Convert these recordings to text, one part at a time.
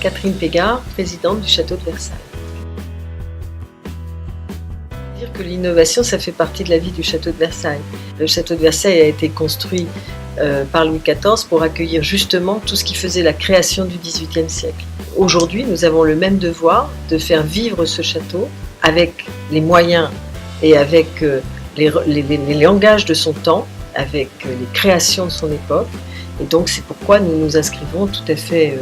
Catherine Pégard, présidente du Château de Versailles. Dire que l'innovation, ça fait partie de la vie du Château de Versailles. Le Château de Versailles a été construit par Louis XIV pour accueillir justement tout ce qui faisait la création du XVIIIe siècle. Aujourd'hui, nous avons le même devoir de faire vivre ce château avec les moyens et avec les langages de son temps, avec les créations de son époque. Et donc c'est pourquoi nous nous inscrivons tout à fait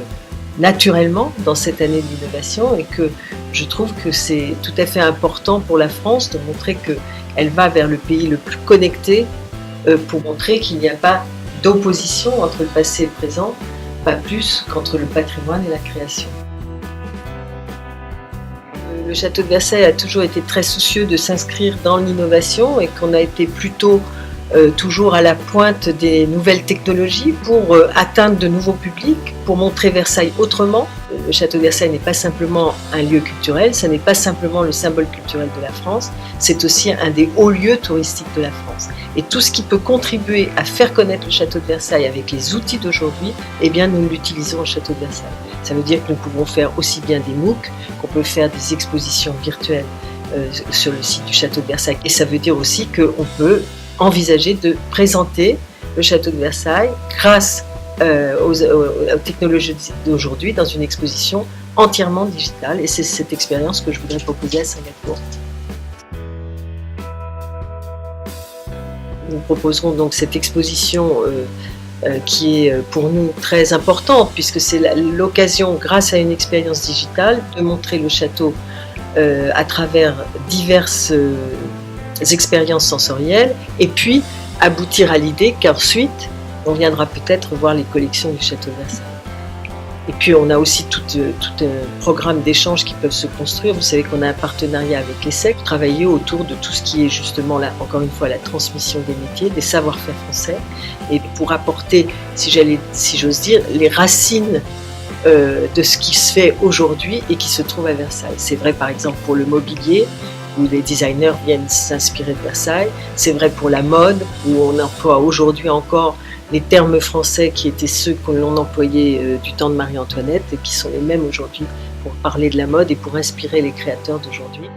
naturellement dans cette année de l'innovation et que je trouve que c'est tout à fait important pour la France de montrer qu'elle va vers le pays le plus connecté pour montrer qu'il n'y a pas d'opposition entre le passé et le présent, pas plus qu'entre le patrimoine et la création. Le Château de Versailles a toujours été très soucieux de s'inscrire dans l'innovation et qu'on a été plutôt toujours à la pointe des nouvelles technologies pour atteindre de nouveaux publics, pour montrer Versailles autrement. Le Château de Versailles n'est pas simplement un lieu culturel, ça n'est pas simplement le symbole culturel de la France, c'est aussi un des hauts lieux touristiques de la France. Et tout ce qui peut contribuer à faire connaître le Château de Versailles avec les outils d'aujourd'hui, eh bien nous l'utilisons au Château de Versailles. Ça veut dire que nous pouvons faire aussi bien des MOOC, qu'on peut faire des expositions virtuelles sur le site du Château de Versailles. Et ça veut dire aussi qu'on peut envisager de présenter le Château de Versailles grâce aux technologies d'aujourd'hui dans une exposition entièrement digitale. Et c'est cette expérience que je voudrais proposer à Singapour. Nous proposerons donc cette exposition qui est pour nous très importante puisque c'est l'occasion, grâce à une expérience digitale, de montrer le château à travers diverses expériences sensorielles et puis aboutir à l'idée qu'ensuite on viendra peut-être voir les collections du Château de Versailles. Et puis on a aussi tout un programme d'échanges qui peuvent se construire. Vous savez qu'on a un partenariat avec l'ESSEC pour travailler autour de tout ce qui est justement là, encore une fois, la transmission des métiers, des savoir-faire français et pour apporter, si j'ose dire, les racines de ce qui se fait aujourd'hui et qui se trouve à Versailles. C'est vrai par exemple pour le mobilier, où les designers viennent s'inspirer de Versailles. C'est vrai pour la mode, où on emploie aujourd'hui encore les termes français qui étaient ceux que l'on employait du temps de Marie-Antoinette et qui sont les mêmes aujourd'hui pour parler de la mode et pour inspirer les créateurs d'aujourd'hui.